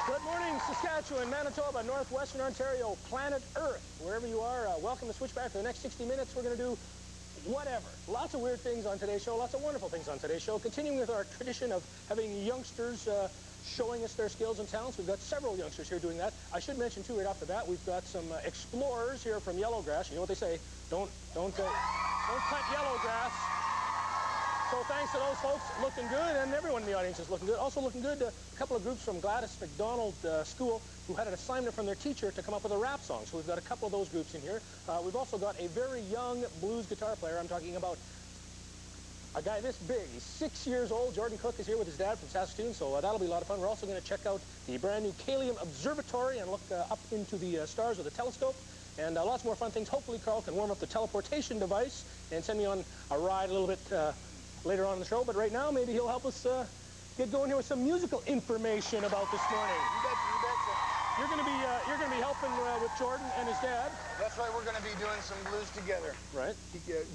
Good morning, Saskatchewan, Manitoba, Northwestern Ontario, planet Earth. Wherever you are, welcome to Switchback. For the next 60 minutes, we're going to do whatever. Lots of weird things on today's show, lots of wonderful things on today's show. Continuing with our tradition of having youngsters showing us their skills and talents. We've got several youngsters here doing that. I should mention, too, right off the bat, we've got some explorers here from Yellowgrass. You know what they say, don't cut yellowgrass. So thanks to those folks, looking good, and everyone in the audience is looking good. Also looking good, a couple of groups from Gladys McDonald School who had an assignment from their teacher to come up with a rap song. So we've got a couple of those groups in here. We've also got a very young blues guitar player. I'm talking about a guy this big. He's 6 years old. Jordan Cook is here with his dad from Saskatoon, so that'll be a lot of fun. We're also going to check out the brand new Kalium Observatory and look up into the stars with a telescope. And lots more fun things. Hopefully Carl can warm up the teleportation device and send me on a ride a little bit later on in the show, but right now maybe he'll help us get going here with some musical information about this morning. You betcha. You're going to be helping with Jordan and his dad. That's right. We're going to be doing some blues together. Right.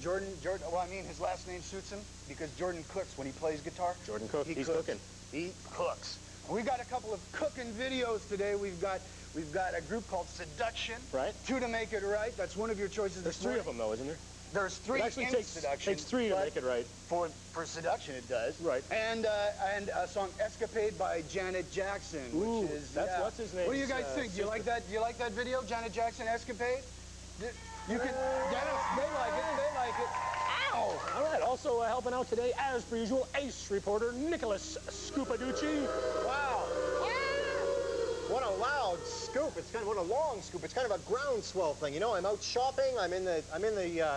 Jordan. Well, I mean, his last name suits him because Jordan cooks when he plays guitar. Jordan Cook. He's cooks. cooking. He cooks. And we've got a couple of cooking videos today. We've got a group called Seduction. Right. Two to make it right. That's one of your choices. There's three of them, though, isn't there? There's three. It actually takes three to make it right. For Seduction, it does. Right. And a song Escapade by Janet Jackson, which is what's his name? What do you guys think? Do you like that? Do you like that video, Janet Jackson Escapade? You can. They like it. They like it. Ow! All right. Also helping out today, as per usual, ace reporter Nicholas Scupaducci. Wow. What a loud scoop. It's kind of what a long scoop. It's kind of a groundswell thing. You know, I'm out shopping. I'm in the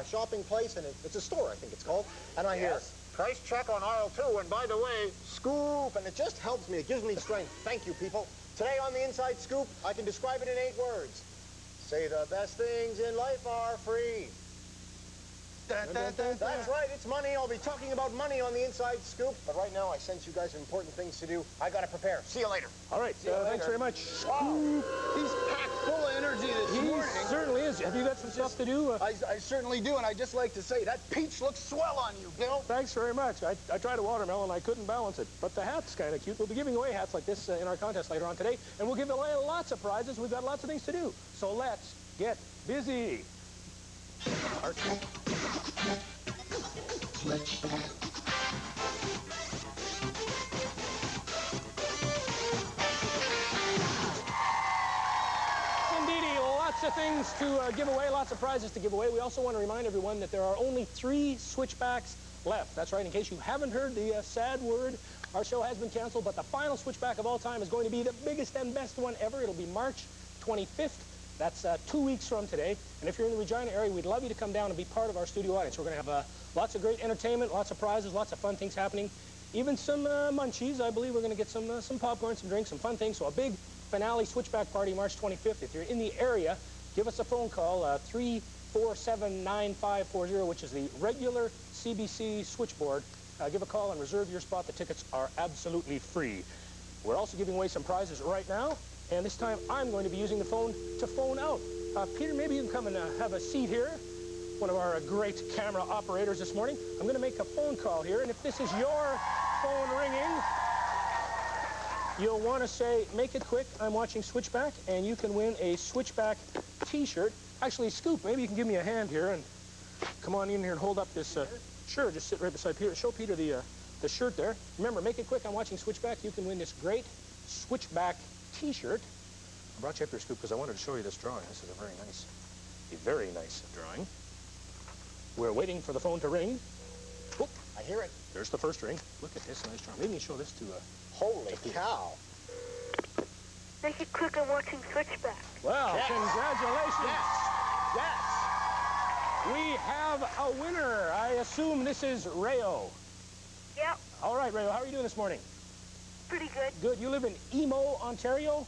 shopping place, and it's a store, I think it's called. And I hear, price check on aisle 2, and by the way, scoop. And it just helps me. It gives me strength. Thank you, people. Today on the Inside Scoop, I can describe it in 8 words. Say the best things in life are free. That's right, it's money. I'll be talking about money on the Inside Scoop. But right now, I sense you guys have important things to do. I got to prepare. See you later. All right, thanks very much. Wow. He's packed full of energy this morning. He certainly is. Have you got some stuff to do? I certainly do, and I'd just like to say, that peach looks swell on you, Bill. Thanks very much. I tried a watermelon. I couldn't balance it. But the hat's kind of cute. We'll be giving away hats like this in our contest later on today. And we'll give away lots of prizes. We've got lots of things to do. So let's get busy. Indeedy, lots of things to give away, lots of prizes to give away. We also want to remind everyone that there are only 3 switchbacks left. That's right, in case you haven't heard the sad word, our show has been canceled, but the final switchback of all time is going to be the biggest and best one ever. It'll be March 25th. That's 2 weeks from today. And if you're in the Regina area, we'd love you to come down and be part of our studio audience. We're going to have lots of great entertainment, lots of prizes, lots of fun things happening. Even some munchies. I believe we're going to get some popcorn, some drinks, some fun things. So a big finale switchback party March 25th. If you're in the area, give us a phone call, 347-9540, which is the regular CBC switchboard. Give a call and reserve your spot. The tickets are absolutely free. We're also giving away some prizes right now. And this time, I'm going to be using the phone to phone out. Peter, maybe you can come and have a seat here. One of our great camera operators this morning. I'm going to make a phone call here, and if this is your phone ringing, you'll want to say, make it quick, I'm watching Switchback, and you can win a Switchback t-shirt. Actually, Scoop, maybe you can give me a hand here, and come on in here and hold up this, sure, just sit right beside Peter. Show Peter the shirt there. Remember, make it quick, I'm watching Switchback. You can win this great Switchback t-shirt. I brought you up here, Scoop, because I wanted to show you this drawing. This is a very nice drawing. We're waiting for the phone to ring. Oh, I hear it. There's the first ring. Look at this nice drawing. Maybe you can show this to Holy cow. Make it quick, I'm watching Switchback. Well, yes. Congratulations. Yes. We have a winner. I assume this is Rayo. Yep. All right, Rayo, how are you doing this morning? Pretty good. Good. You live in Emo, Ontario?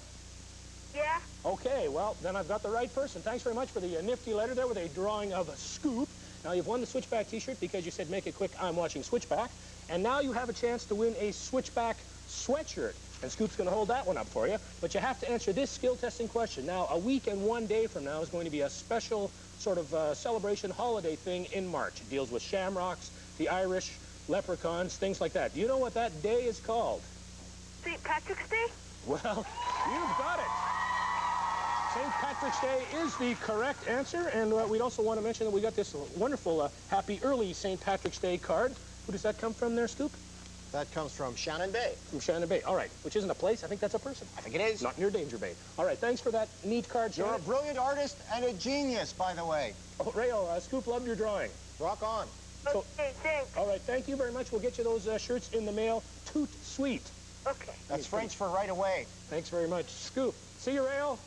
Yeah. Okay, well, then I've got the right person. Thanks very much for the nifty letter there with a drawing of a Scoop. Now, you've won the Switchback t-shirt because you said, make it quick, I'm watching Switchback. And now you have a chance to win a Switchback sweatshirt. And Scoop's going to hold that one up for you. But you have to answer this skill testing question. Now, a week and 1 day from now is going to be a special sort of celebration holiday thing in March. It deals with shamrocks, the Irish, leprechauns, things like that. Do you know what that day is called? St. Patrick's Day? Well, you've got it. St. Patrick's Day is the correct answer, and we'd also want to mention that we got this wonderful happy early St. Patrick's Day card. Who does that come from there, Scoop? That comes from Shannon Bay. From Shannon Bay. All right, which isn't a place. I think that's a person. I think it is. Not near Danger Bay. All right, thanks for that neat card, Shannon. You're a brilliant artist and a genius, by the way. Oh, Rayo, Scoop loved your drawing. Rock on. So, Okay, thanks. all right, thank you very much. We'll get you those shirts in the mail. Toot sweet. Okay. That's French for right away. Thanks very much. Scoop. See you, Rayo.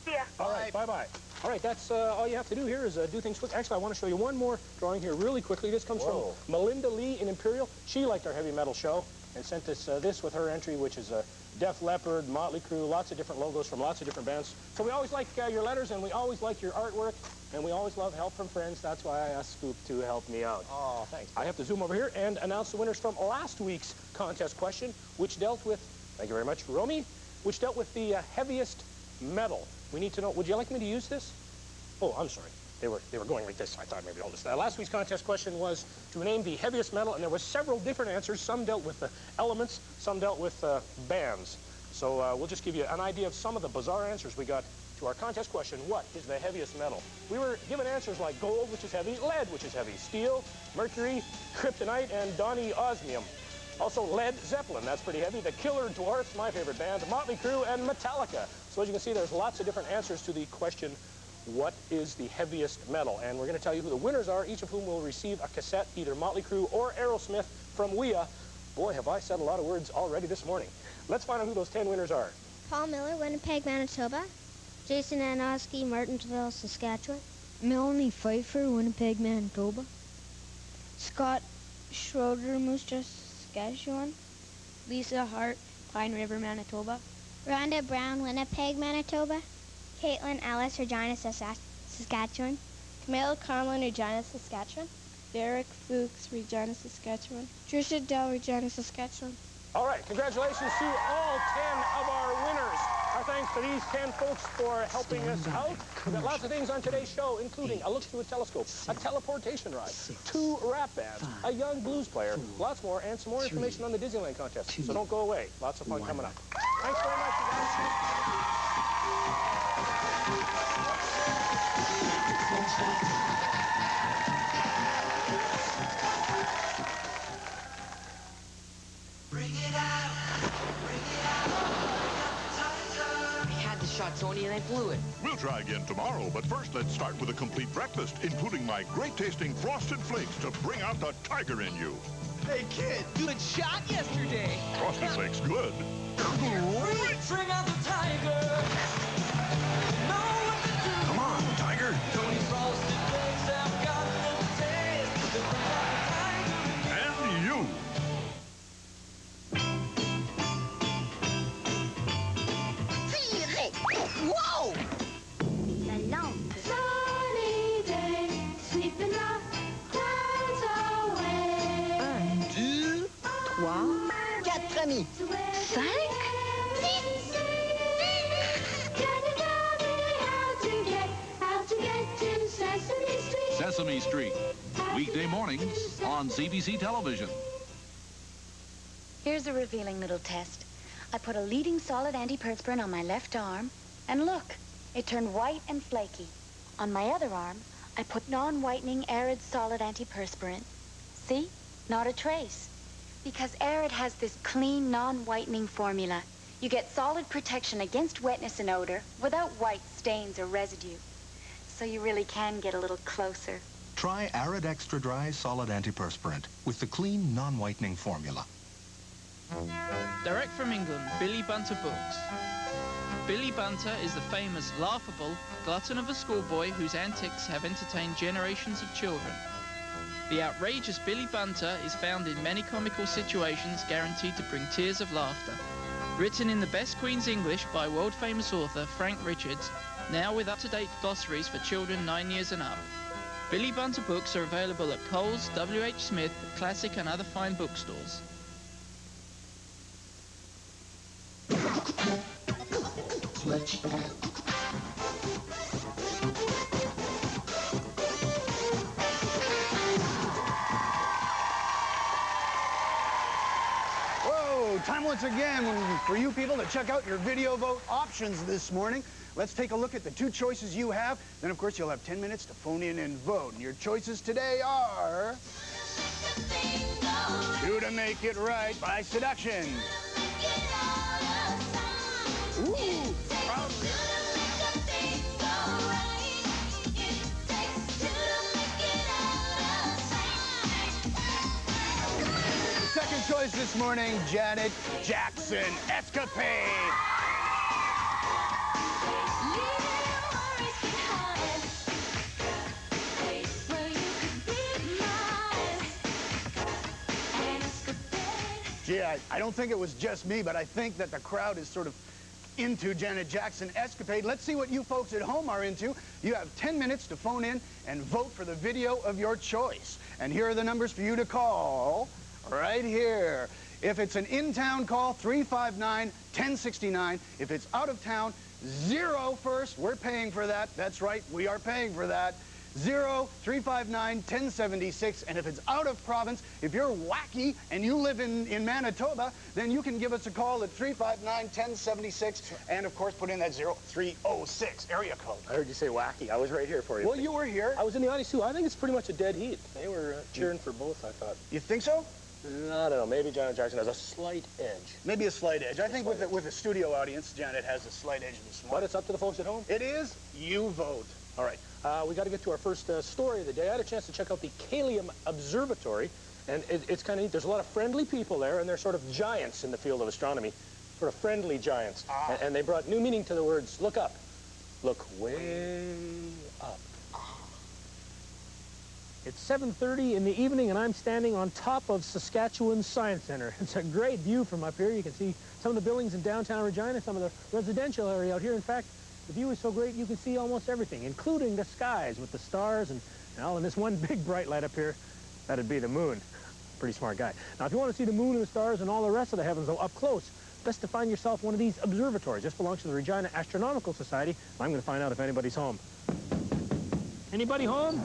See ya. All right, bye-bye. All right, that's all you have to do here is do things quick. Actually, I want to show you one more drawing here really quickly. This comes from Melinda Lee in Imperial. She liked our heavy metal show and sent us this with her entry, which is Def Leppard, Motley Crue, lots of different logos from lots of different bands. So we always like your letters, and we always like your artwork, and we always love help from friends. That's why I asked Scoop to help me out. Oh, thanks. I have to zoom over here and announce the winners from last week's contest question, which dealt with, thank you very much, Romy, which dealt with the heaviest metal. We need to know, would you like me to use this? Oh, I'm sorry. They were going like this. I thought maybe all this. Last week's contest question was to name the heaviest metal, and there were several different answers. Some dealt with elements, some dealt with bands. So we'll just give you an idea of some of the bizarre answers we got to our contest question. What is the heaviest metal? We were given answers like gold, which is heavy, lead, which is heavy, steel, mercury, kryptonite, and Donny Osmium. Also, Led Zeppelin, that's pretty heavy. The Killer Dwarfs, my favorite band, Motley Crue, and Metallica. So as you can see, there's lots of different answers to the question, what is the heaviest metal? And we're going to tell you who the winners are, each of whom will receive a cassette, either Motley Crue or Aerosmith from WIA. Boy, have I said a lot of words already this morning. Let's find out who those 10 winners are. Paul Miller, Winnipeg, Manitoba. Jason Anoski, Martinsville, Saskatchewan. Melanie Pfeiffer, Winnipeg, Manitoba. Scott Schroeder, Moose Jaw, Saskatchewan. Lisa Hart, Pine River, Manitoba. Rhonda Brown, Winnipeg, Manitoba. Caitlin Ellis, Regina, Saskatchewan. Camille Conlon, Regina, Saskatchewan. Derek Fuchs, Regina, Saskatchewan. Trisha Dell, Regina, Saskatchewan. All right, congratulations to all 10 of our winners. Our thanks to these 10 folks for helping us out. We've got lots of things on today's show, including a look through a telescope, a teleportation ride, 2 rap bands, a young blues player, lots more, and some more information on the Disneyland contest. So don't go away. Lots of fun coming up. Thanks very much, you guys. Shot Tony and I blew it. We'll try again tomorrow, but first let's start with a complete breakfast, including my great-tasting Frosted Flakes to bring out the tiger in you. Hey, kid, you had shot yesterday. Frosted Flakes good. Bring out the tiger. Know what to do. Come on, tiger. Tony's Frosted Flakes have got the taste. Bring out the tiger. And you. Whoa! Sunny day, sweeping the clouds away. 1, 2, 3, 4 amis. 5. Sesame Street, weekday mornings on CBC Television. Here's a revealing little test. I put a leading solid antiperspirant on my left arm, and look, it turned white and flaky. On my other arm, I put non-whitening arid solid antiperspirant. See? Not a trace. Because arid has this clean, non-whitening formula. You get solid protection against wetness and odor without white stains or residue. So you really can get a little closer. Try Arid Extra Dry Solid Antiperspirant with the clean, non-whitening formula. Direct from England, Billy Bunter Books. Billy Bunter is the famous, laughable glutton of a schoolboy whose antics have entertained generations of children. The outrageous Billy Bunter is found in many comical situations guaranteed to bring tears of laughter. Written in the best Queen's English by world-famous author Frank Richards, now with up-to-date glossaries for children 9 years and up. Billy Bunter books are available at Coles, W.H. Smith, Classic and other fine bookstores. Whoa, time once again for you people to check out your video vote options this morning. Let's take a look at the two choices you have. Then, of course, you'll have 10 minutes to phone in and vote. And your choices today are... Do to Make It Right by Seduction. Ooh, proudly. Second choice this morning, Janet Jackson, Escapade. Gee, I don't think it was just me, but I think that the crowd is sort of into Janet Jackson, Escapade. Let's see what you folks at home are into. You have 10 minutes to phone in and vote for the video of your choice. And here are the numbers for you to call. Right here. If it's an in-town call, 359-1069. If it's out of town, 0 first. We're paying for that. That's right, we are paying for that. 0-359-1076. And if it's out of province, if you're wacky and you live in Manitoba, then you can give us a call at 359-1076. And of course, put in that 0306 area code. I heard you say wacky. I was right here for you. Well, you were here. I was in the audience too. I think it's pretty much a dead heat. They were cheering for both, I thought. You think so? I don't know. Maybe Janet Jackson has a slight edge. Maybe a slight edge. I think with the studio audience, Janet has a slight edge this morning. But it's up to the folks at home. It is. You vote. All right. We got to get to our first story of the day. I had a chance to check out the Kalium Observatory, and it's kind of neat. There's a lot of friendly people there, and they're sort of giants in the field of astronomy, sort of friendly giants. And they brought new meaning to the words, look up. Look way up. It's 7:30 in the evening, and I'm standing on top of Saskatchewan Science Center. It's a great view from up here. You can see some of the buildings in downtown Regina, some of the residential area out here. In fact, the view is so great you can see almost everything, including the skies with the stars and this one big bright light up here. That'd be the moon. Pretty smart guy. Now, if you want to see the moon and the stars and all the rest of the heavens up close, best to find yourself one of these observatories. This belongs to the Regina Astronomical Society. I'm going to find out if anybody's home. Anybody home?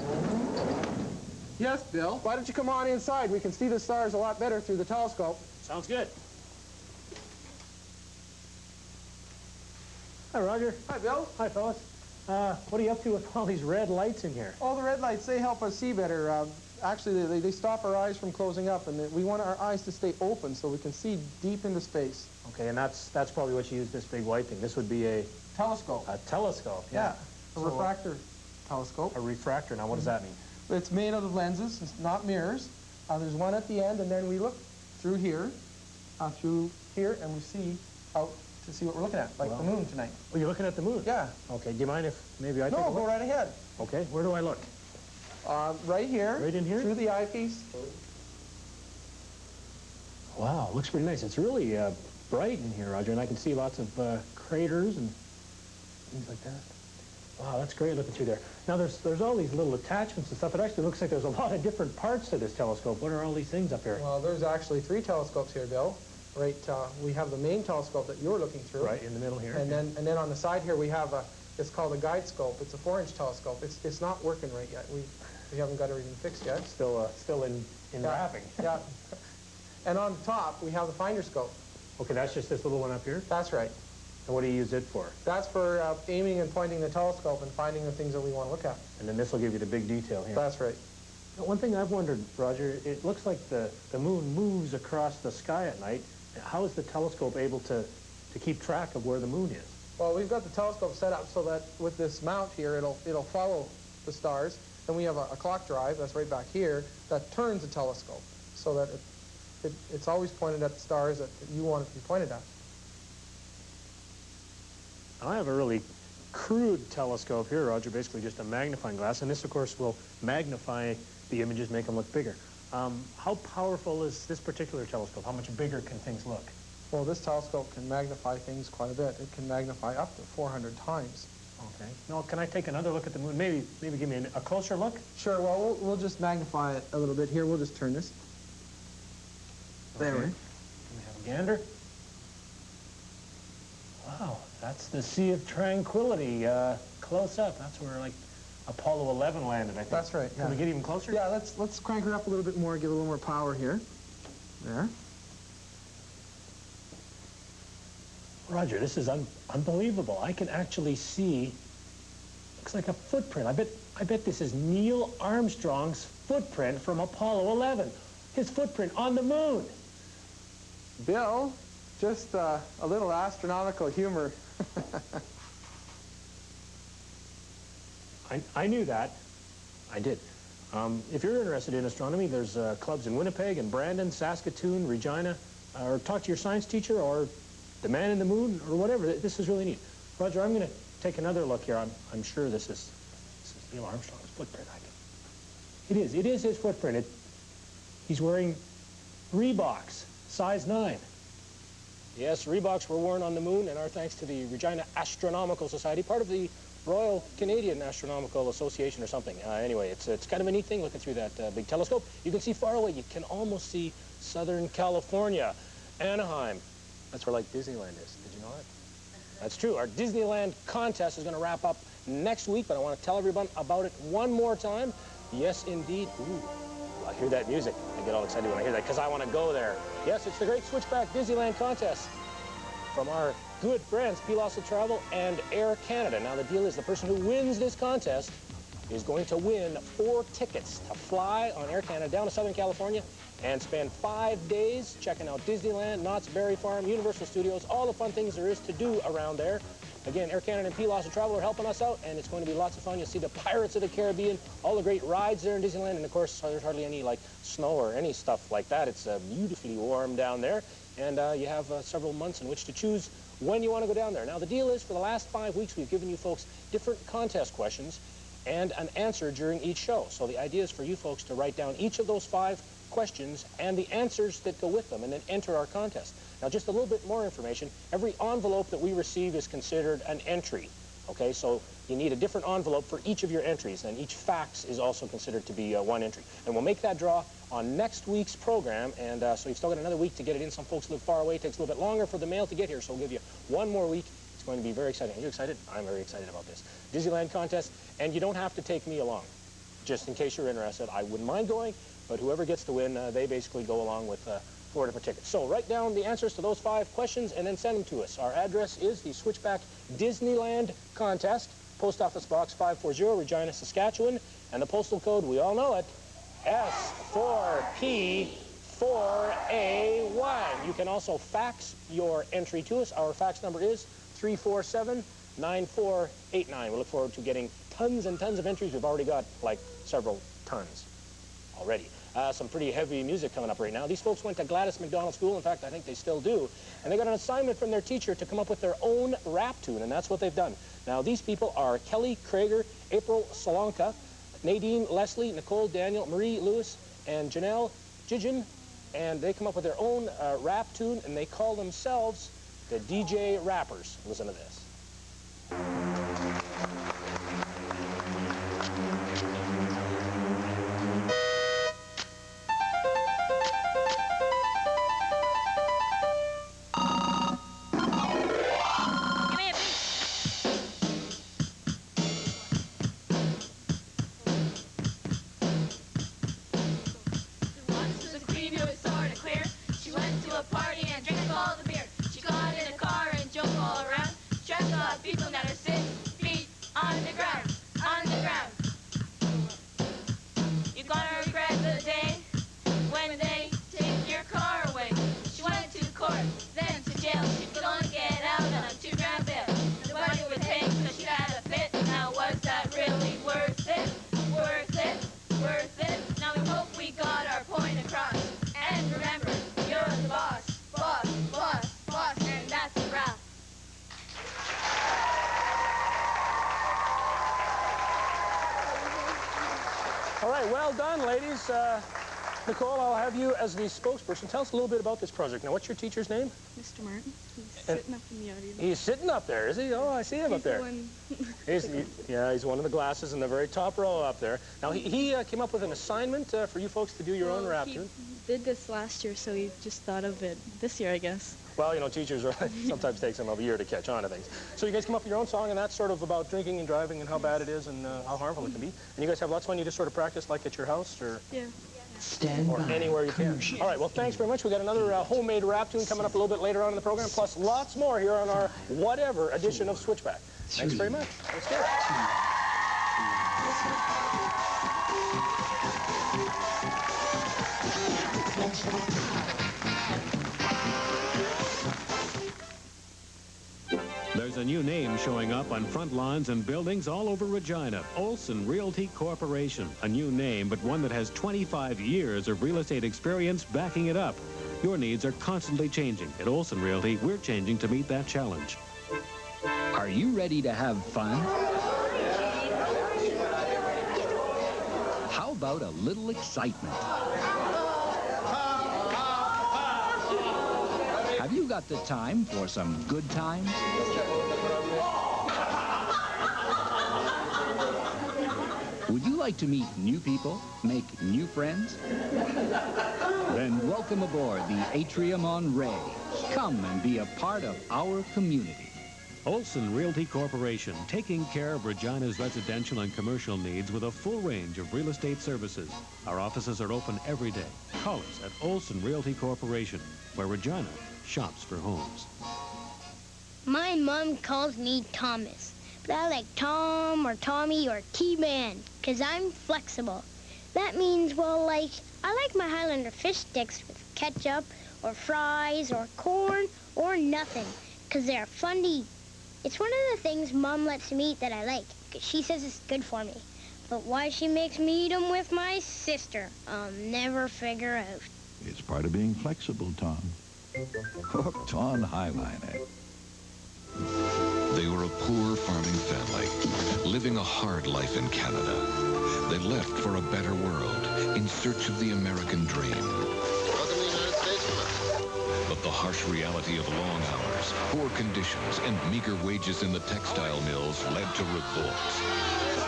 Yes, Bill. Why don't you come on inside? We can see the stars a lot better through the telescope. Sounds good. Hi, Roger. Hi, Bill. Hi, fellas. What are you up to with all these red lights in here? Oh, the red lights, they help us see better. Actually, they stop our eyes from closing up, and we want our eyes to stay open so we can see deep into space. Okay, and that's probably what you use this big white thing. This would be a... Telescope. A telescope, yeah. A refractor telescope. A refractor. Now, what does that mean? It's made out of lenses. It's not mirrors. There's one at the end, and then we look through here, and we see out to see what we're looking at, like the moon tonight. Oh, you're looking at the moon? Yeah. Okay, do you mind if maybe I take a look? No, go right ahead. Okay, where do I look? Right here. Right in here? Through the eyepiece. Wow, looks pretty nice. It's really bright in here, Roger, and I can see lots of craters and things like that. Wow, that's great looking through there. Now, there's all these little attachments and stuff. It actually looks like there's a lot of different parts to this telescope. What are all these things up here? Well, there's actually 3 telescopes here, Bill. Right, we have the main telescope that you're looking through. Right, in the middle here. And then on the side here we have it's called a guide scope. It's a 4-inch telescope. It's not working right yet. We haven't got everything fixed yet. Still in wrapping. Yeah. And on the top we have the finder scope. Okay, that's just this little one up here? That's right. And what do you use it for? That's for aiming and pointing the telescope and finding the things that we want to look at. And then this will give you the big detail here. That's right. Now, one thing I've wondered, Roger, it looks like the moon moves across the sky at night. How is the telescope able to keep track of where the moon is? Well, we've got the telescope set up so that with this mount here, it'll follow the stars. Then we have a clock drive, that's right back here, that turns the telescope so that it's always pointed at the stars that you want it to be pointed at. I have a really crude telescope here, Roger, basically just a magnifying glass, and this, of course, will magnify the images, make them look bigger. How powerful is this particular telescope? How much bigger can things look? Well, this telescope can magnify things quite a bit. It can magnify up to 400 times. Okay. Now, can I take another look at the moon? Maybe give me a closer look? Sure. Well, we'll just magnify it a little bit here. We'll just turn this. Okay. There we have a gander. Wow, that's the Sea of Tranquility close up. That's where, like, Apollo 11 landed, I think. That's right, yeah. Can we get even closer? Yeah, let's crank her up a little bit more, give a little more power here. There. Roger, this is unbelievable. I can actually see, looks like a footprint. I bet this is Neil Armstrong's footprint from Apollo 11. His footprint on the moon. Bill, just a little astronomical humor. I knew that. I did. If you're interested in astronomy, there's clubs in Winnipeg and Brandon, Saskatoon, Regina, or talk to your science teacher or the man in the moon or whatever. This is really neat. Roger, I'm going to take another look here. I'm sure this is Neil Armstrong's footprint. It is his footprint. He's wearing Reeboks, size 9. Yes, Reeboks were worn on the moon, and our thanks to the Regina Astronomical Society, part of the Royal Canadian Astronomical Association or something. Anyway, it's kind of a neat thing looking through that big telescope. You can see far away. You can almost see Southern California, Anaheim. That's where, like, Disneyland is. Did you know that? That's true. Our Disneyland contest is going to wrap up next week, but I want to tell everyone about it one more time. Yes, indeed. Ooh, I hear that music. I get all excited when I hear that because I want to go there. Yes, it's the Great Switchback Disneyland contest from our good friends, Pilots Travel and Air Canada. Now, the deal is the person who wins this contest is going to win 4 tickets to fly on Air Canada down to Southern California and spend 5 days checking out Disneyland, Knott's Berry Farm, Universal Studios, all the fun things there is to do around there. Again, Air Canada and Pilots Travel are helping us out, and it's going to be lots of fun. You'll see the Pirates of the Caribbean, all the great rides there in Disneyland, and of course, there's hardly any, like, snow or any stuff like that. It's beautifully warm down there, and you have several months in which to choose when you want to go down there. Now, the deal is, for the last 5 weeks, we've given you folks different contest questions and an answer during each show. So the idea is for you folks to write down each of those 5 questions and the answers that go with them, and then enter our contest. Now, just a little bit more information. Every envelope that we receive is considered an entry. Okay, so you need a different envelope for each of your entries, and each fax is also considered to be 1 entry. And we'll make that draw on next week's program, and so you've still got another week to get it in. Some folks live far away. It takes a little bit longer for the mail to get here, so we'll give you 1 more week. It's going to be very exciting. Are you excited? I'm very excited about this Disneyland contest, and you don't have to take me along. Just in case you're interested, I wouldn't mind going, but whoever gets to win, they basically go along with 4 different tickets. So write down the answers to those 5 questions and then send them to us. Our address is the Switchback Disneyland Contest, Post Office Box 540, Regina, Saskatchewan, and the postal code, we all know it, S4P4A1. You can also fax your entry to us. Our fax number is 347-9489. We look forward to getting tons and tons of entries. We've already got, like, several tons already. Some pretty heavy music coming up right now. These folks went to Gladys McDonald School. In fact, I think they still do. And they got an assignment from their teacher to come up with their own rap tune, and that's what they've done. Now, these people are Kelly Krager, April Solonka, Nadine Leslie, Nicole Daniel, Marie Lewis, and Janelle Jijin. And they come up with their own rap tune, and they call themselves the DJ Rappers. Listen to this. All right, well done, ladies. Nicole, I'll have you as the spokesperson. Tell us a little bit about this project. Now, what's your teacher's name? Mr. Martin. He's sitting up in the audience. He's sitting up there, is he? Oh, I see him up there. He's one of the glasses in the very top row up there. Now, he came up with an assignment for you folks to do your own rap tune. He did this last year, so he just thought of it this year, I guess. Well, you know, teachers sometimes takes them a year to catch on to things. So you guys come up with your own song, and that's sort of about drinking and driving and how bad it is and how harmful it can be. And you guys have lots of fun. You just sort of practice like at your house, or? Yeah. Stand or by. anywhere you can. All right, well, thanks very much. We got another homemade rap tune coming up a little bit later on in the program, plus lots more here on our whatever edition of Switchback. Thanks very much. Let's go. There's a new name showing up on front lawns and buildings all over Regina. Olson Realty Corporation. A new name, but one that has 25 years of real estate experience backing it up. Your needs are constantly changing. At Olson Realty, we're changing to meet that challenge. Are you ready to have fun? How about a little excitement? Have you got the time for some good times? Would you like to meet new people, make new friends? Then welcome aboard the Atrium on Ray. Come and be a part of our community. Olson Realty Corporation, taking care of Regina's residential and commercial needs with a full range of real estate services. Our offices are open every day. Call us at Olson Realty Corporation, where Regina shops for homes. My mom calls me Thomas, but I like Tom or Tommy or T-Man, because I'm flexible. That means, well, like, I like my Highlander fish sticks with ketchup or fries or corn or nothing, because they're fun to eat. It's one of the things Mom lets me eat that I like, because she says it's good for me. But why she makes me eat them with my sister, I'll never figure out. It's part of being flexible, Tom. Hooked on Highliner. They were a poor farming family, living a hard life in Canada. They left for a better world, in search of the American dream. Welcome to the United States. But the harsh reality of long hours, poor conditions, and meager wages in the textile mills led to revolt.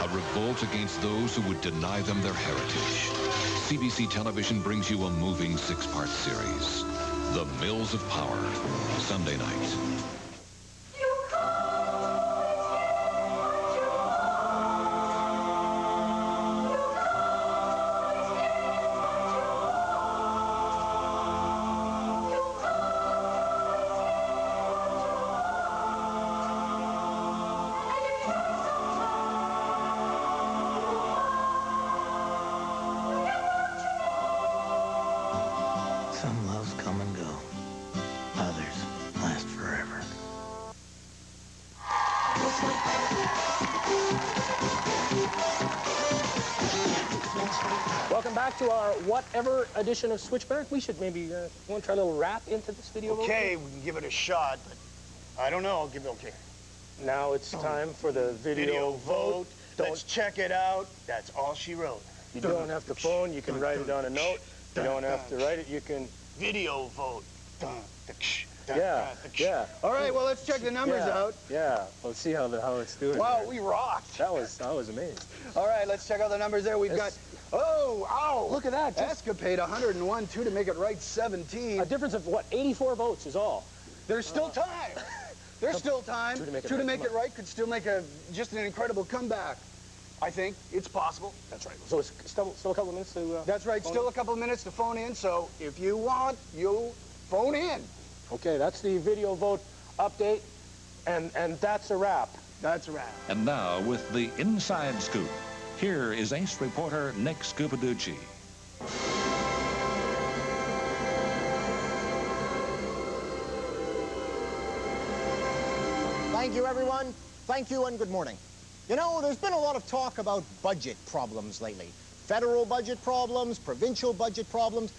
A revolt against those who would deny them their heritage. CBC Television brings you a moving 6-part series, The Mills of Power, Sunday night. Some loves come and go. Others last forever. Welcome back to our whatever edition of Switchback. We should maybe want to try a little rap into this video. Okay, we can give it a shot, but I don't know. I'll give it okay. Now it's time for the video vote. Let's check it out. That's all she wrote. You don't have to phone. You can write it on a note. You don't have to write it. You can video vote. Yeah. All right, well, let's check the numbers out. Yeah, let's see how it's doing. Wow, there. we rocked. I was amazed. All right, let's check out the numbers there. We've got, ow. Look at that. Escapade, 101, 2 to make it right, 17. A difference of, what, 84 votes is all. There's still time. There's still time. 2 to make it Two right. to make it right could still make just an incredible comeback. I think it's possible. That's right. So it's still a couple of minutes to... That's right. Still a couple of minutes to phone in. So if you want, you phone in. Okay, that's the video vote update, and that's a wrap. That's a wrap. And now with the Inside Scoop, here is Ace reporter Nick Scupaducci. Thank you, everyone. Thank you and good morning. You know, there's been a lot of talk about budget problems lately. Federal budget problems, provincial budget problems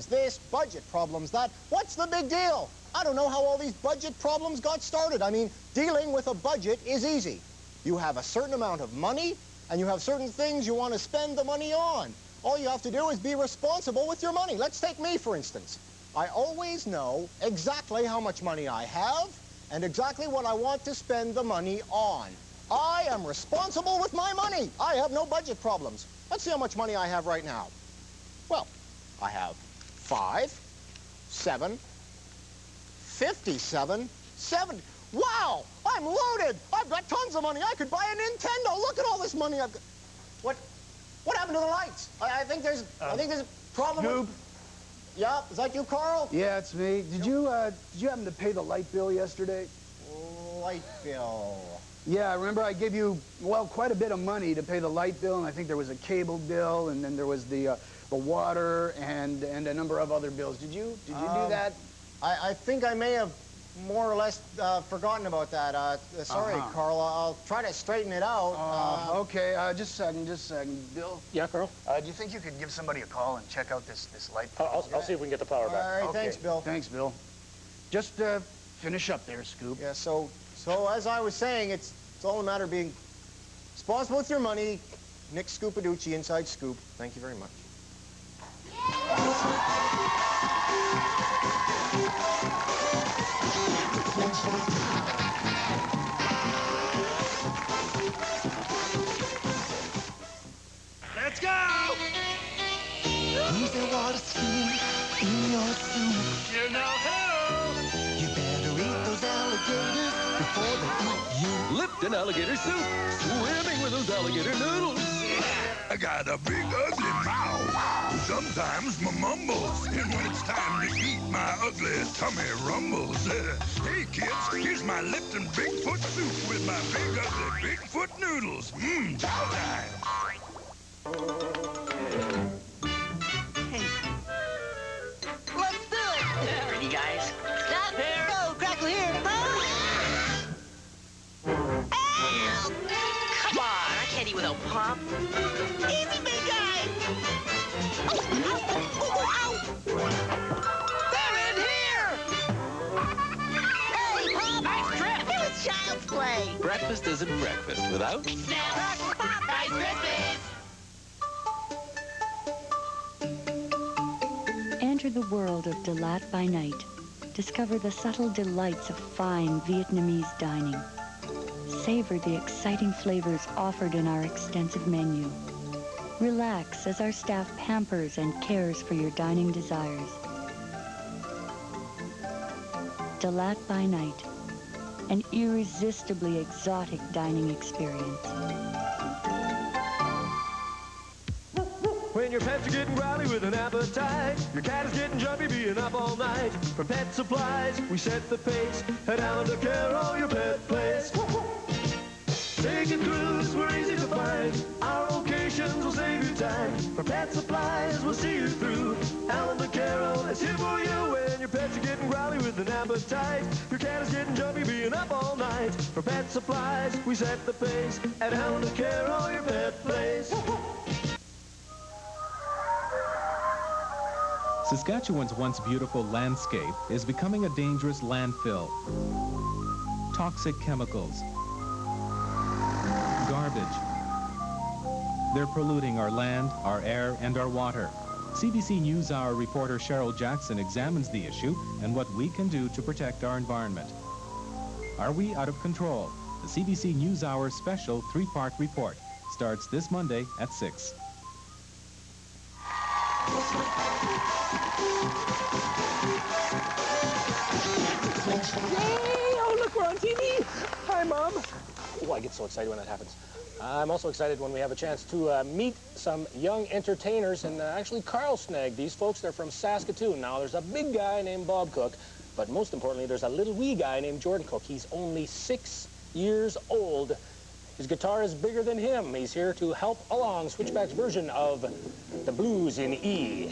this, budget problems that. What's the big deal? I don't know how all these budget problems got started. I mean, dealing with a budget is easy. You have a certain amount of money, and you have certain things you want to spend the money on. All you have to do is be responsible with your money. Let's take me, for instance. I always know exactly how much money I have and exactly what I want to spend the money on. I am responsible with my money. I have no budget problems. Let's see how much money I have right now. Well, I have 5, 7, 57, 7. Wow, I'm loaded. I've got tons of money. I could buy a Nintendo. Look at all this money I've got. What happened to the lights? I think there's a problem. Scoop? Yeah, is that you, Carl? Yeah, it's me. Did you happen to pay the light bill yesterday? Light bill. Yeah, remember I gave you, well, quite a bit of money to pay the light bill, and I think there was a cable bill, and then there was the water and a number of other bills. Did you do that? I think I may have more or less forgotten about that. Sorry, Carl. I'll try to straighten it out. Okay, just a second. Bill? Yeah, Carl? Do you think you could give somebody a call and check out this light? I'll see if we can get the power back. All right, thanks, Bill. Thanks, Bill. Just finish up there, Scoop. Yeah, so as I was saying, it's all a matter of being responsible with your money. Nick Scoopaducci, Inside Scoop. Thank you very much. Let's go! Use the water spoon in your soup. You know who? You better eat those alligators before they eat you. Lipton alligator soup, swimming with those alligator noodles. I got a big ugly mouth. Sometimes my mumbles, and when it's time to eat, my ugly tummy rumbles. Hey kids, here's my Lipton Bigfoot soup with my big ugly Bigfoot noodles. Mmm, chow time. Let's do it! Ready, guys? Stop there! Go, Crackle here! Ow! Come on, I can't eat without Pop. Easy, big guy! Ow! They're in here! Hey, Pop! Nice trip! It was child's play! Breakfast isn't breakfast without... Snap, crackle, pop! Nice Christmas! Enter the world of Delat by night. Discover the subtle delights of fine Vietnamese dining. Savor the exciting flavors offered in our extensive menu. Relax as our staff pampers and cares for your dining desires. Delat by night, an irresistibly exotic dining experience. When your pets are getting growly with an appetite, your cat is getting jumpy being up all night. From Pet Supplies, we set the pace. Head down to Carol, your pet place. Taking cruise, we're easy to find. Our locations will save you time. For Pet Supplies, we'll see you through. Alan the Carol is here for you when your pets are getting growly with an appetite. Your cat is getting jumpy being up all night. For Pet Supplies, we set the pace. At Alan the Carol, your pet place. Saskatchewan's once beautiful landscape is becoming a dangerous landfill. Toxic chemicals, garbage. They're polluting our land, our air, and our water. CBC NewsHour reporter Cheryl Jackson examines the issue and what we can do to protect our environment. Are we out of control? The CBC NewsHour special 3-part report starts this Monday at 6. Yay! Oh, look, we're on TV. Hi, Mom. Oh, I get so excited when that happens. I'm also excited when we have a chance to meet some young entertainers, and actually Carl snagged these folks. They're from Saskatoon. Now, there's a big guy named Bob Cook, but most importantly, there's a little wee guy named Jordan Cook. He's only 6 years old. His guitar is bigger than him. He's here to help along Switchback's version of the blues in E.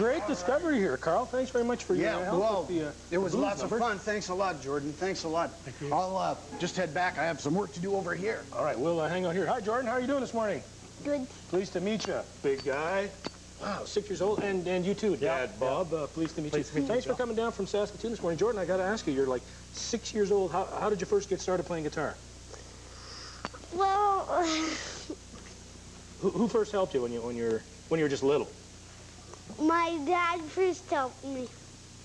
great discovery here, Carl. Thanks very much for your help. Well, with the, it was blues lots number. of fun. Thanks a lot, Jordan. Thanks a lot. Thank you. I'll just head back. I have some work to do over here. All right, we'll hang out here. Hi, Jordan. How are you doing this morning? Good. Pleased to meet you, big guy. Wow, 6 years old. And you too, Dad, Bob. Pleased to meet you. Thanks for coming down from Saskatoon this morning. Jordan, I got to ask you, you're like 6 years old. How did you first get started playing guitar? Well, Who first helped you when you were just little? my dad first helped me.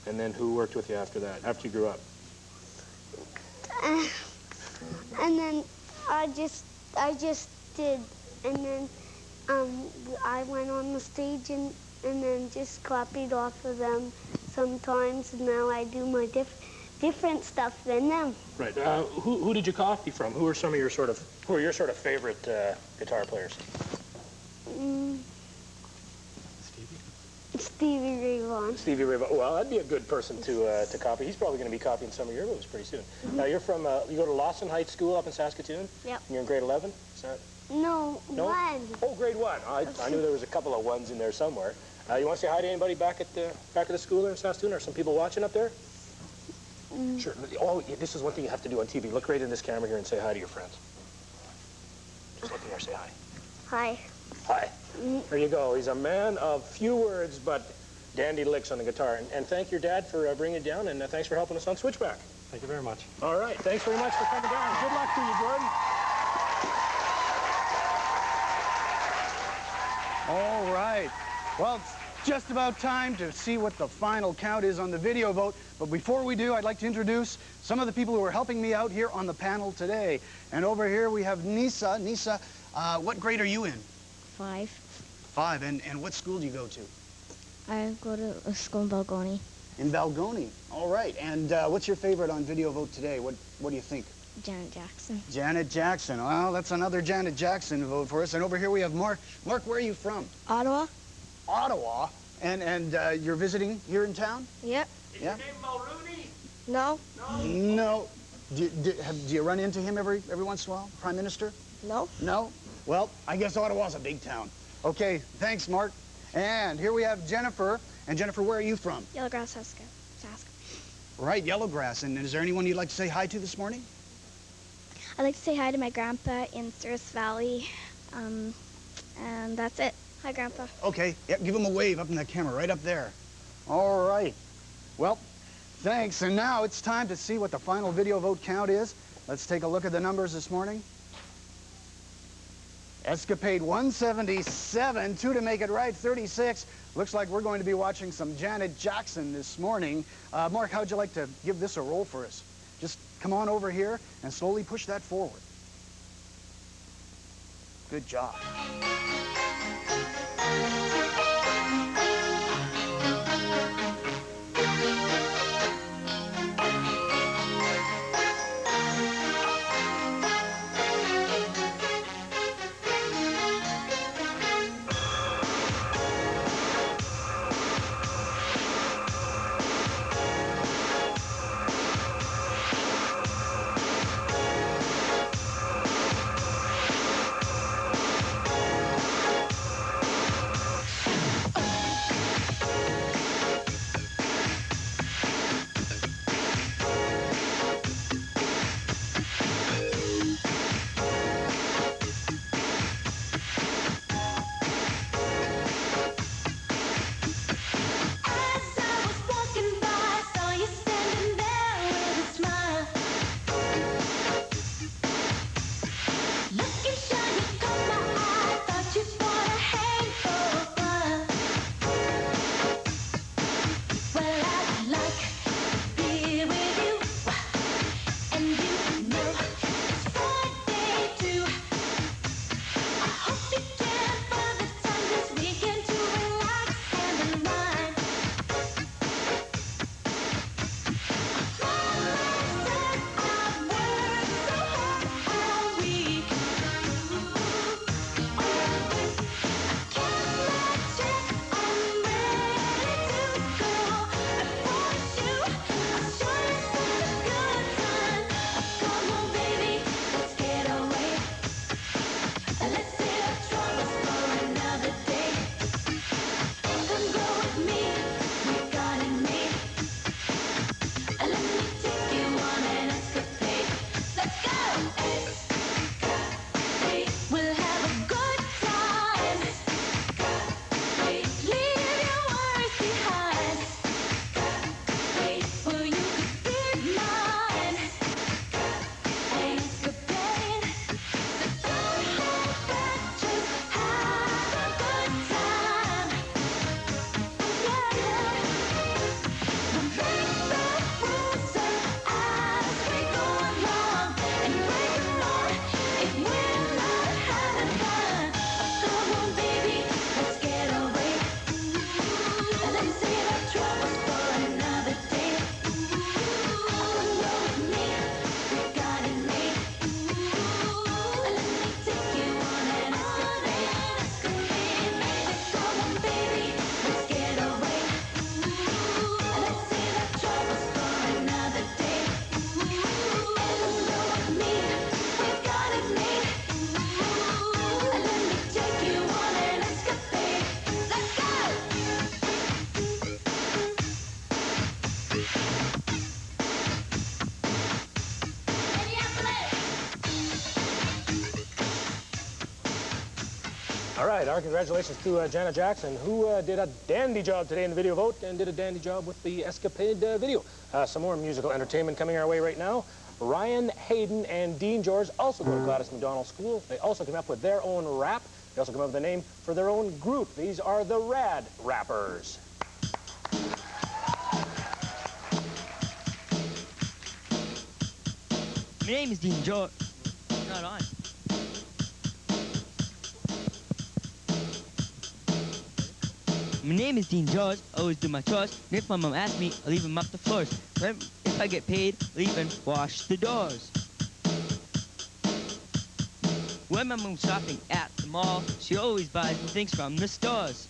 And then who worked with you after that, after you grew up? And then I just did. And then I went on the stage and then just copied off of them sometimes. And now I do my different stuff than them. Right. Who did you copy from? Who are some of your sort of favorite guitar players? Stevie Ray Vaughan. Stevie Ray Vaughan. Well, that'd be a good person to copy. He's probably going to be copying some of your moves pretty soon. Now, you're from, you go to Lawson Heights School up in Saskatoon? Yep. And you're in grade 11? Is that? No, No? 1. Oh, grade 1. I knew there was a couple of ones in there somewhere. You want to say hi to anybody back at the school there in Saskatoon? Are some people watching up there? Sure. Oh, this is one thing you have to do on TV. Look right in this camera here and say hi to your friends. Just look in there, say hi. Hi. Hi. There you go. He's a man of few words, but dandy licks on the guitar. And thank your dad for bringing it down, and thanks for helping us on Switchback. Thank you very much. All right. Thanks very much for coming down. Good luck to you, Jordan. All right. Well, it's just about time to see what the final count is on the video vote. But before we do, I'd like to introduce some of the people who are helping me out here on the panel today. And over here we have Nisa. Nisa, what grade are you in? 5. 5. And what school do you go to? I go to a school in Balgoni. In Balgoni. All right. And what's your favorite on video vote today? What do you think? Janet Jackson. Janet Jackson. Well, that's another Janet Jackson vote for us. And over here we have Mark. Mark, where are you from? Ottawa. Ottawa. And you're visiting here in town? Yep. Yeah. No. No. Do you run into him every once in a while, Prime Minister? No. No? Well, I guess Ottawa's a big town. Okay, thanks, Mark. And here we have Jennifer. And Jennifer, where are you from? Yellowgrass, Sask. Right, Yellowgrass. And is there anyone you'd like to say hi to this morning? I'd like to say hi to my grandpa in South Valley, and that's it. Hi, Grandpa. Okay, yep, give him a wave up in that camera, right up there. All right. Well, thanks. And now it's time to see what the final video vote count is. Let's take a look at the numbers this morning. Escapade 177, 2 to make it right, 36. Looks like we're going to be watching some Janet Jackson this morning. Mark, how'd you like to give this a roll for us? Just come on over here and slowly push that forward. Good job. We'll have a good time. Leave your worries behind. Well, you could be mine. Escapade. So don't hold back, just have a good time. Yeah, yeah. We'll make the rules up as we go along and break them all if we're not having fun. Come on, baby, let's get away. And let's save our troubles for another day. Come roll with me, we got it made. Let me take you on an escapade. Come on, baby, let's get away. Let's save our troubles for another day. Come roll with me, we've got it made. Let me take you on an escapade. Let's go! All right, our congratulations to Janet Jackson, who did a dandy job today in the video vote and did a dandy job with the Escapade video. Some more musical entertainment coming our way right now. Ryan Hayden and Dean George also go to Gladys McDonald School. They also came up with their own rap. They also came up with a name for their own group. These are the Rad Rappers. My name is Dean George. Not on. My name is Dean George. I always do my chores. And if my mom asks me, I leave them up the floors. If I get paid, I'll even wash the doors. When my mom's shopping at the mall, she always buys me things from the stores.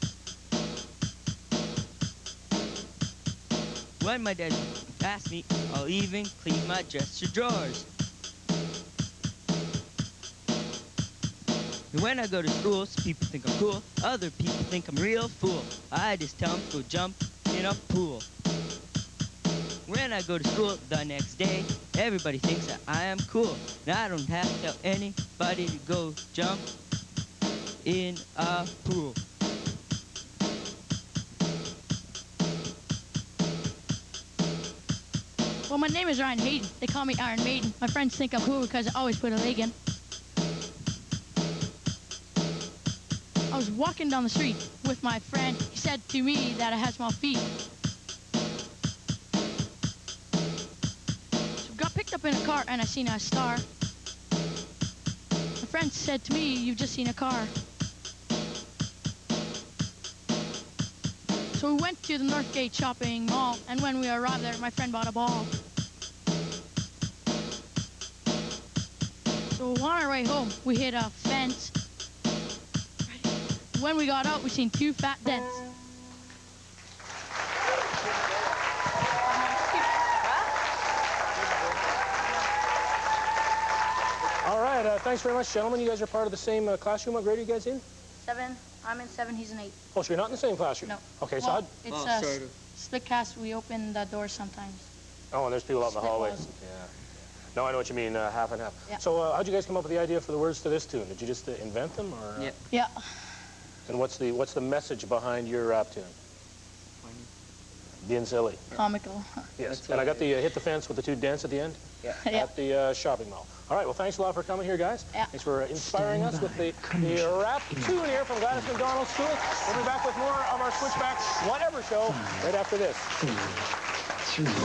When my dad asks me, I'll even clean my dresser drawers. And when I go to school, some people think I'm cool. Other people think I'm a real fool. I just tell them to go jump in a pool. When I go to school the next day, everybody thinks that I am cool. And I don't have to tell anybody to go jump in a pool. Well, my name is Ryan Hayden. They call me Iron Maiden. My friends think I'm cool because I always put a leg in. I was walking down the street with my friend. He said to me that I had small feet. So got picked up in a car and I seen a star. My friend said to me, "You've just seen a car." So we went to the Northgate shopping mall, and when we arrived there, my friend bought a ball. So on our way home, we hit a fence. When we got out, we seen two fat dents. All right, thanks very much, gentlemen. You guys are part of the same classroom. What grade are you guys in? 7. I'm in 7. He's in 8. Oh, so you're not in the same classroom? No. Okay, so well, it's split cast. We open the doors sometimes. Oh, and there's people out in the hallway. Walls. Yeah. No, I know what you mean, half and half. Yeah. So how'd you guys come up with the idea for the words to this tune? Did you just invent them, or? Yeah. Yeah. And what's the message behind your rap tune? Being silly. Comical. Yes. And I got the hit the fence with the two dents at the end? Yeah. At the shopping mall. All right, well, thanks a lot for coming here, guys. Yeah. Thanks for inspiring us with the rap tune here from Gladys McDonald School. We'll be back with more of our Switchback Whatever show right after this. 3, 2, 1.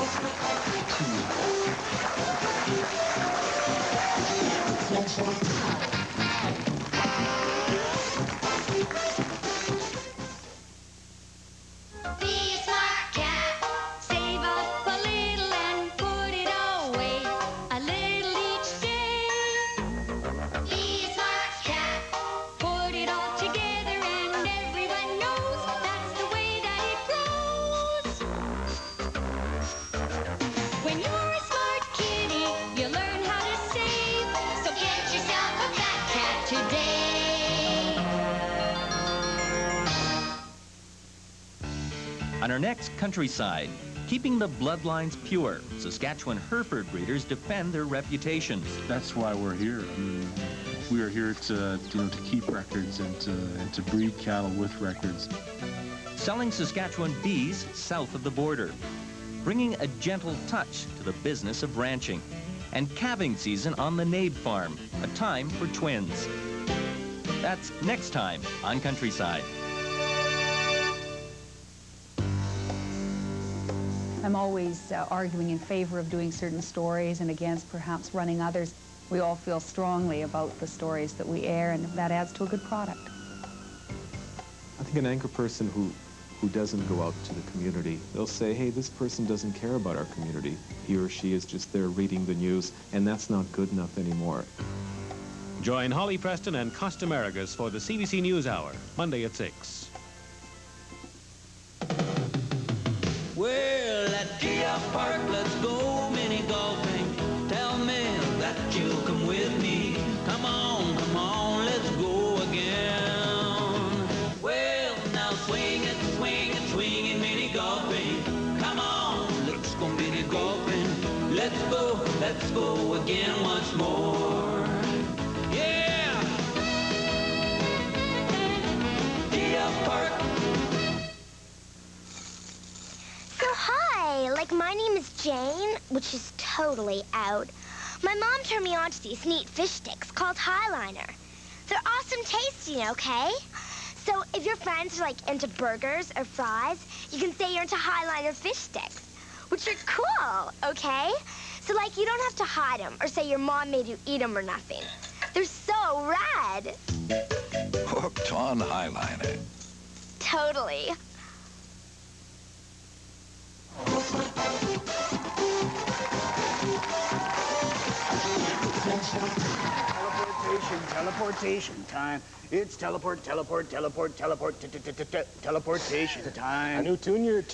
On our next Countryside, Keeping the bloodlines pure, Saskatchewan Hereford breeders defend their reputation. That's why we're here. I mean, we are here to keep records and to breed cattle with records. Selling Saskatchewan bees south of the border. Bringing a gentle touch to the business of ranching. And calving season on the Nabe farm, a time for twins. That's next time on Countryside. I'm always arguing in favor of doing certain stories and against perhaps running others. We all feel strongly about the stories that we air, and that adds to a good product. I think an anchor person who doesn't go out to the community, they'll say, hey, this person doesn't care about our community. He or she is just there reading the news, and that's not good enough anymore. Join Holly Preston and Costa Marigas for the CBC News Hour, Monday at 6. Well, at GF Park, let's go mini golfing. Tell me that you'll come with me. Come on, let's go again. Well, now swing it, swinging mini golfing. Come on, let's go mini golfing. Let's go again once more. Yeah! GF Park. So hi, my name is Jane, which is totally out. My mom turned me on to these neat fish sticks called Highliner. They're awesome tasting, okay? So if your friends are into burgers or fries, you can say you're into Highliner fish sticks, which are cool, okay? So you don't have to hide them or say your mom made you eat them or nothing. They're so rad. Hooked on Highliner. Totally. Teleportation time. It's teleportation time. A new tune you're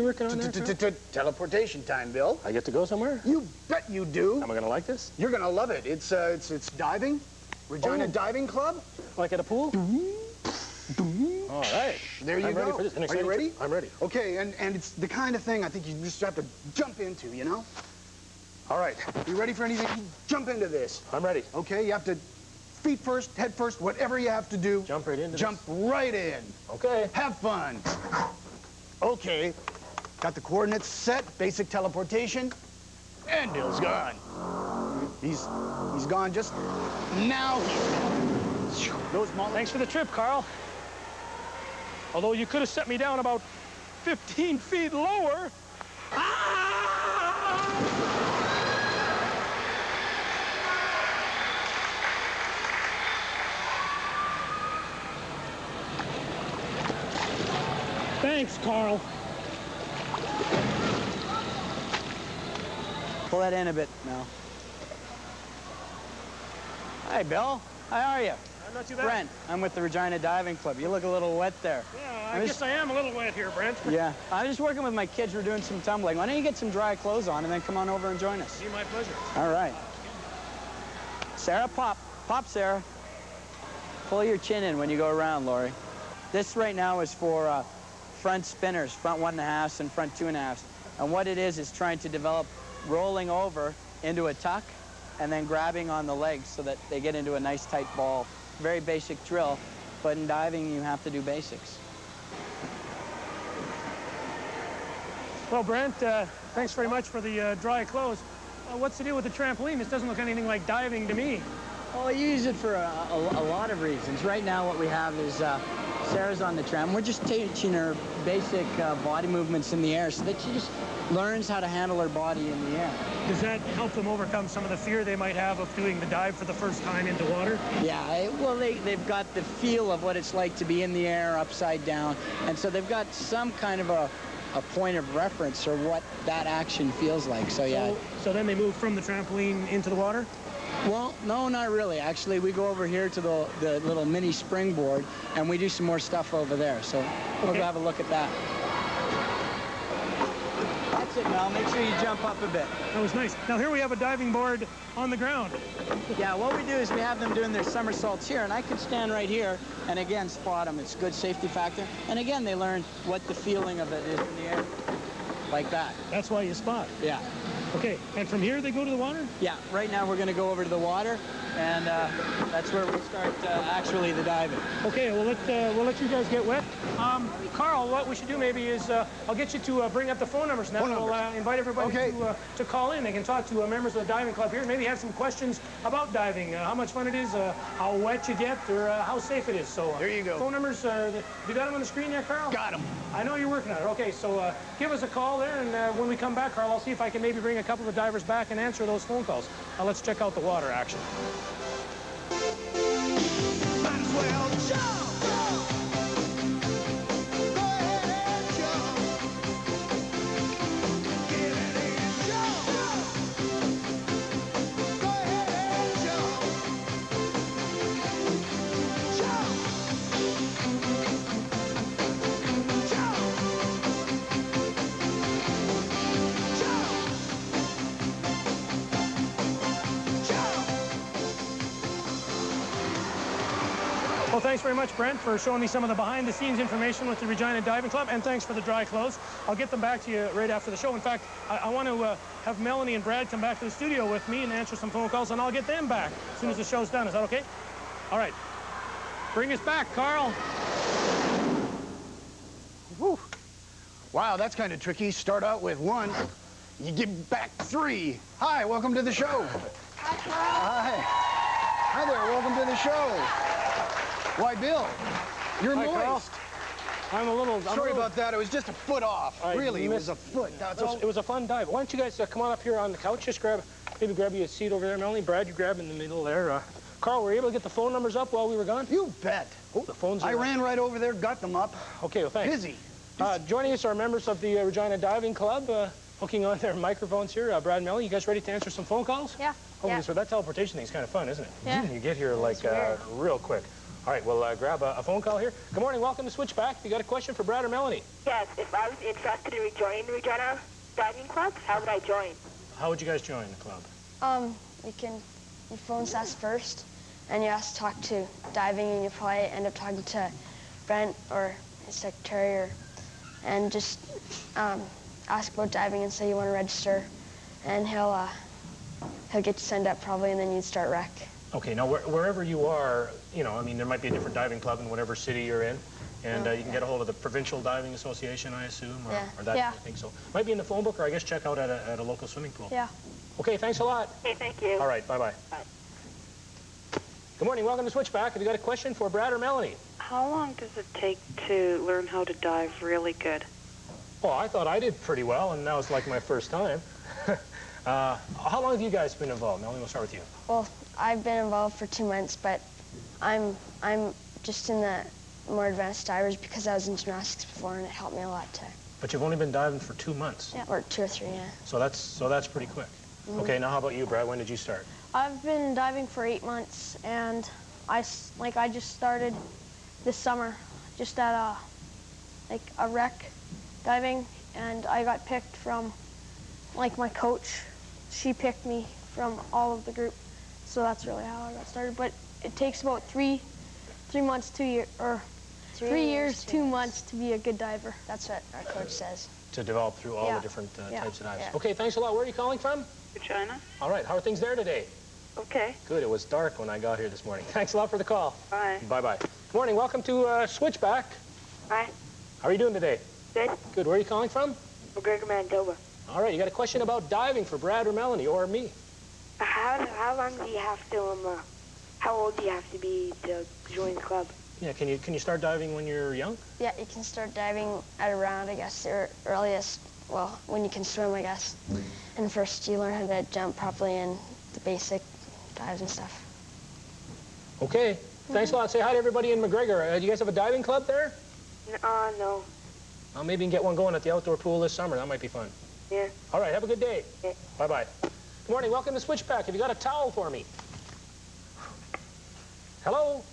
working on there? Teleportation time, Bill. I get to go somewhere? You bet you do. Am I gonna like this? You're gonna love it. It's diving. Regina Diving Club. Like at a pool? All right. There you go. Ready for this. Are you ready? I'm ready. Okay, and it's the kind of thing I think you just have to jump into, you know? All right. You ready for anything? Jump into this. I'm ready. Okay, you have to feet first, head first, whatever you have to do. Jump right into Jump right in. Okay. Have fun. Okay. Got the coordinates set, basic teleportation, and Bill's gone. He's gone just now. Thanks for the trip, Carl. Although you could have set me down about 15 feet lower. Thanks, Carl. Pull that in a bit, Mel. Hi, Bill. How are you? Not too bad. Brent, I'm with the Regina Diving Club. You look a little wet there. Yeah, I guess I am a little wet here, Brent. Yeah, I'm just working with my kids. We're doing some tumbling. Why don't you get some dry clothes on and then come on over and join us? Be my pleasure. All right. Sarah, pop. Pop, Sarah. Pull your chin in when you go around, Lori. This right now is for front spinners, front 1.5s and front 2.5s. And what it is trying to develop rolling over into a tuck and then grabbing on the legs so that they get into a nice tight ball. Very basic drill, but in diving you have to do basics. Well, Brent, thanks very much for the dry clothes. What's the deal with the trampoline? This doesn't look anything like diving to me. Well, you use it for a lot of reasons. Right now what we have is Sarah's on the tram. We're just teaching her basic body movements in the air so that she just learns how to handle her body in the air. Does that help them overcome some of the fear they might have of doing the dive for the first time into water? Yeah, well, they've got the feel of what it's like to be in the air upside down, and so they've got some kind of a point of reference or what that action feels like. So yeah. So then they move from the trampoline into the water? Well, no, not really. Actually, we go over here to the little mini springboard, and we do some more stuff over there. So we'll go have a look at that. That's it, Mel. Make sure you jump up a bit. That was nice. Now, here we have a diving board on the ground. Yeah, what we do is we have them doing their somersaults here, and I could stand right here and, again, spot them. It's a good safety factor. And, again, they learn what the feeling of it is in the air. like that. That's why you spot. Yeah. Okay, and from here they go to the water? Yeah, right now we're going to go over to the water, and that's where we'll start actually the diving. Okay, we'll let you guys get wet. Carl, what we should do maybe is I'll get you to bring up the phone numbers now. We'll invite everybody to call in. They can talk to members of the diving club here, maybe have some questions about diving, how much fun it is, how wet you get, or how safe it is. So there you go. Phone numbers, you got them on the screen there, Carl? Got them. I know you're working on it. Okay, so give us a call there, and when we come back, Carl, I'll see if I can maybe bring a couple of divers back and answer those phone calls. Now let's check out the water action. Might as well jump. Go ahead and jump. Get it in, jump. Go ahead and jump. Jump. Well, thanks very much, Brent, for showing me some of the behind-the-scenes information with the Regina Diving Club, and thanks for the dry clothes. I'll get them back to you right after the show. In fact, I want to have Melanie and Brad come back to the studio with me and answer some phone calls, and I'll get them back as soon as the show's done. Is that okay? All right. Bring us back, Carl. Whew. Wow, that's kind of tricky. Start out with 1, you give back 3. Hi, welcome to the show. Hi, Carl. Hi. Hi there, welcome to the show. Why, Bill, you're Hi, moist. Carl. I'm Sorry about that. It was just a foot off. Really, it was a foot. It was a fun dive. Why don't you guys come on up here on the couch? Just maybe grab you a seat over there, Melanie. Brad, you grab in the middle there. Carl, were you able to get the phone numbers up while we were gone? You bet. Oh, the phones are I ran right over there, got them up. Okay, well, thanks. Busy. Joining us are members of the Regina Diving Club, hooking on their microphones here. Brad and Melanie, you guys ready to answer some phone calls? Yeah. So that teleportation thing's kind of fun, isn't it? Yeah. You get here like real quick. All right, we'll grab a phone call here. Good morning, welcome to Switchback. You got a question for Brad or Melanie? Yes, if I was interested in joining the Regina Diving Club, how would I join? How would you guys join the club? You phone us first, and you ask to talk to diving, and you probably end up talking to Brent or his secretary, and just ask about diving and say you want to register, and he'll get you signed up probably, and then you'd start rec. Okay, now wherever you are, I mean, there might be a different diving club in whatever city you're in, and you can get a hold of the Provincial Diving Association, I assume, or that kind of thing. So might be in the phone book, or I guess check out at a local swimming pool. Yeah. Okay, thanks a lot. Okay, thank you. All right, bye-bye. Bye. Good morning, welcome to Switchback. Have you got a question for Brad or Melanie? How long does it take to learn how to dive really good? Well, I thought I did pretty well, and now it's like my first time. How long have you guys been involved? Melanie, we'll start with you. Well, I've been involved for 2 months, but I'm just in the more advanced divers because I was in gymnastics before, and it helped me a lot too. But you've only been diving for 2 months. Yeah, or 2 or 3, yeah. So that's pretty quick. Mm-hmm. Okay, now how about you, Brad? When did you start? I've been diving for 8 months, and I just started this summer, just at a rec diving, and I got picked from my coach. She picked me from all of the group, so that's really how I got started. But it takes about 3 months, 2 years, or 3 years, 2 months to be a good diver. That's what our coach says. To develop through all the different types of dives. Yeah. Okay, thanks a lot. Where are you calling from? Regina. All right, how are things there today? Okay. Good, it was dark when I got here this morning. Thanks a lot for the call. Bye. Bye-bye. Good morning, welcome to Switchback. Hi. How are you doing today? Good. Good, where are you calling from? McGregor, Manitoba. All right, you got a question about diving for Brad or Melanie, or me? How long do you have to, how old do you have to be to join the club? Yeah, can you start diving when you're young? Yeah, you can start diving at around, I guess, the earliest, well, when you can swim, I guess. And first you learn how to jump properly and the basic dives and stuff. Okay, thanks a lot. Say hi to everybody in McGregor. Do you guys have a diving club there? No. Well, maybe you can get one going at the outdoor pool this summer. That might be fun. Yeah. All right, have a good day. Yeah. Bye-bye. Good morning, welcome to Switchback. Have you got a towel for me? Hello?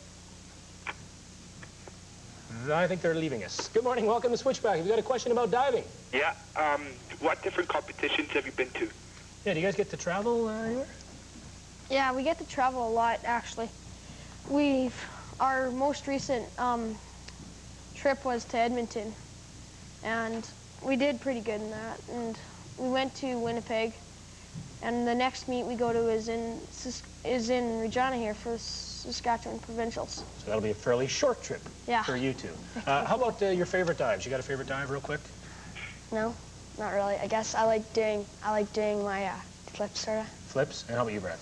I think they're leaving us. Good morning, welcome to Switchback. Have you got a question about diving? Yeah, what different competitions have you been to? Yeah, do you guys get to travel anywhere? Yeah, we get to travel a lot, actually. Our most recent trip was to Edmonton, and we did pretty good in that, and we went to Winnipeg, and the next meet we go to is in Regina here for Saskatchewan Provincials. So that'll be a fairly short trip for you two. How about your favorite dives? You got a favorite dive real quick? No, not really. I guess I like doing my flips, sort of. Flips? And how about you, Brad?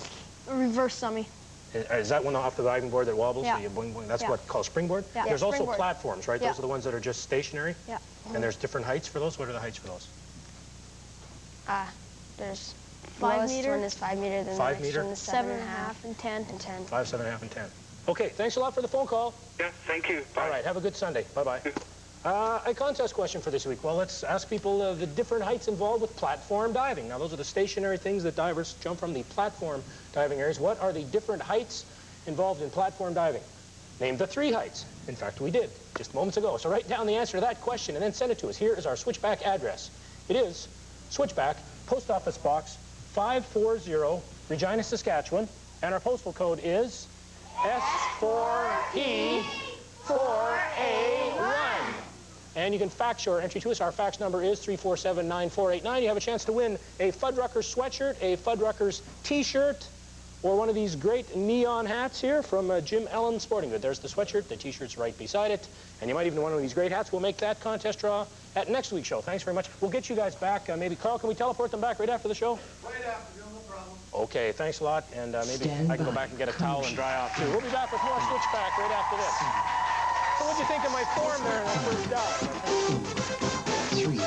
Reverse summy. Is that one off the diving board that wobbles? Yeah. So you boing, boing. That's what called springboard? Yeah. There's also Springboard. platforms, right? Yeah. Those are the ones that are just stationary? Yeah. And there's different heights for those? What are the heights for those? There's 5 lowest meter. one is 5 meter, then 5 the next meter? one is 7.5 and 10. 5, 7.5, and 10. Okay, thanks a lot for the phone call. Yeah, thank you. Bye. All right, have a good Sunday. Bye-bye. A contest question for this week. Well, let's ask people the different heights involved with platform diving. Now, those are the stationary things that divers jump from, the platform diving areas. What are the different heights involved in platform diving? Name the 3 heights. In fact, we did just moments ago. So write down the answer to that question and then send it to us. Here is our Switchback address. It is Switchback, Post Office Box 540, Regina, Saskatchewan. And our postal code is S4P4A1. And you can fax your entry to us. Our fax number is 347-9489. You have a chance to win a Fuddruckers sweatshirt, a Fuddruckers t-shirt, or one of these great neon hats here from Jim Allen Sporting Goods. There's the sweatshirt, the t-shirt's right beside it, and you might even win one of these great hats. We'll make that contest draw at next week's show. Thanks very much. We'll get you guys back. Maybe, Carl, can we teleport them back right after the show? Right after, no problem. Okay, thanks a lot, and maybe I can go back and get a towel and dry off, too. We'll be back with more Switchback right after this. So what'd you think of my form there in the first dive? 3.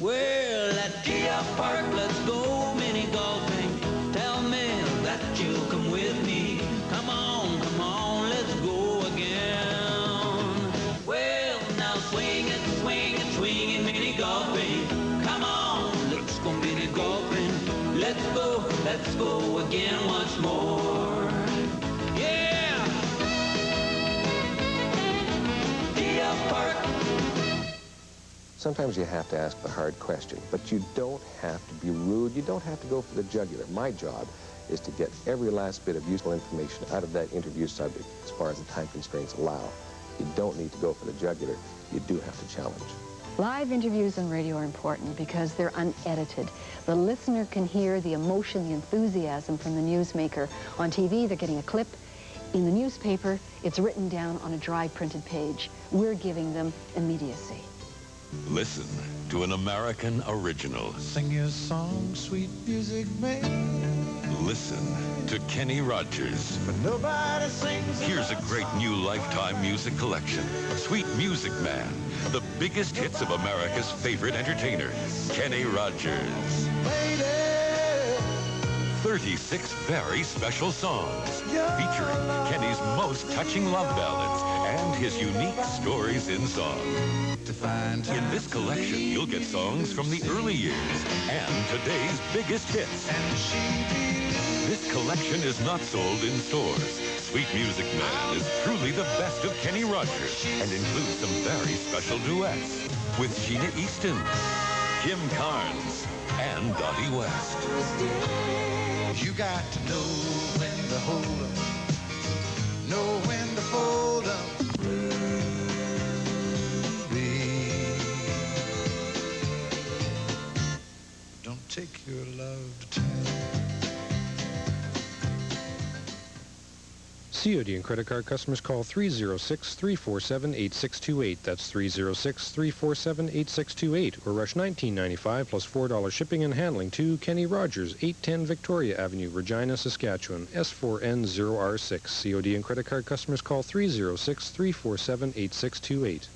Well, at Kia Park, let's go mini golfing. Tell me that you'll come with me. Come on, let's go again. Well, now swing it, mini golfing. Come on, let's go mini golfing. Let's go again once more. Yeah! Kia Park. Sometimes you have to ask the hard question, but you don't have to be rude. You don't have to go for the jugular. My job is to get every last bit of useful information out of that interview subject as far as the time constraints allow. You don't need to go for the jugular. You do have to challenge. Live interviews on radio are important because they're unedited. The listener can hear the emotion, the enthusiasm from the newsmaker. On TV, they're getting a clip. In the newspaper, it's written down on a dry printed page. We're giving them immediacy. Listen to an American original. Sing your song, sweet music man. Listen to Kenny Rogers. But nobody sings. Here's a great new Lifetime music collection. Sweet Music Man, the biggest hits of America's favorite entertainer, Kenny Rogers. 36 very special songs featuring Kenny's most touching love ballads and his unique stories in song. In this collection, you'll get songs from the early years and today's biggest hits. This collection is not sold in stores. Sweet Music Man is truly the best of Kenny Rogers and includes some very special duets with Sheena Easton, Kim Carnes, and Dottie West. You got to know when to hold 'em, know when to fold 'em. Don't take your love to town. COD and credit card customers call 306-347-8628. That's 306-347-8628. Or rush $19.95 plus $4 shipping and handling to Kenny Rogers, 810 Victoria Avenue, Regina, Saskatchewan, S4N0R6. COD and credit card customers call 306-347-8628.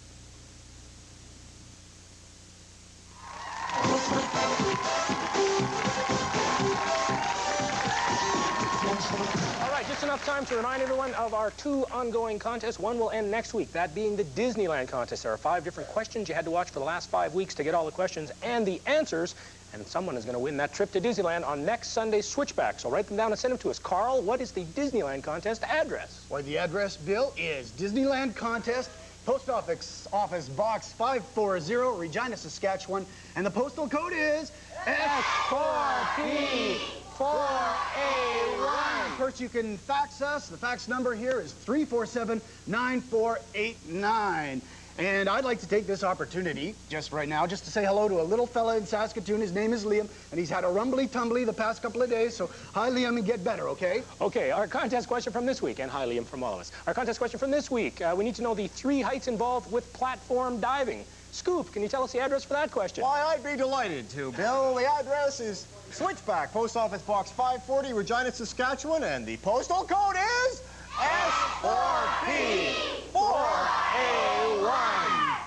Just enough time to remind everyone of our 2 ongoing contests. One will end next week, that being the Disneyland contest. There are 5 different questions. You had to watch for the last 5 weeks to get all the questions and the answers, and someone is going to win that trip to Disneyland on next Sunday's Switchback. So write them down and send them to us. Carl, what is the Disneyland contest address? Well, the address, Bill, is Disneyland Contest, Post Office Box 540, Regina, Saskatchewan, and the postal code is S4P4A1. 4A1. Of course, you can fax us. The fax number here is 347-9489. And I'd like to take this opportunity, just right now, just to say hello to a little fella in Saskatoon. His name is Liam, and he's had a rumbly-tumbly the past couple of days, so hi, Liam, and get better, okay? Okay, our contest question from this week, and hi, Liam, from all of us. Our contest question from this week, we need to know the 3 heights involved with platform diving. Scoop, can you tell us the address for that question? Why, I'd be delighted to, Bill. The address is Switchback, Post Office Box 540, Regina, Saskatchewan, and the postal code is S4P 4A1.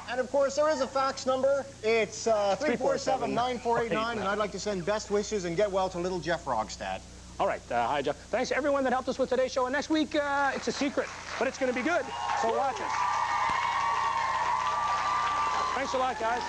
And of course, there is a fax number. It's 347-9489, and I'd like to send best wishes and get well to little Jeff Rogstad. All right, hi, Jeff. Thanks to everyone that helped us with today's show. And next week, it's a secret, but it's going to be good. So watch us. Thanks a lot, guys.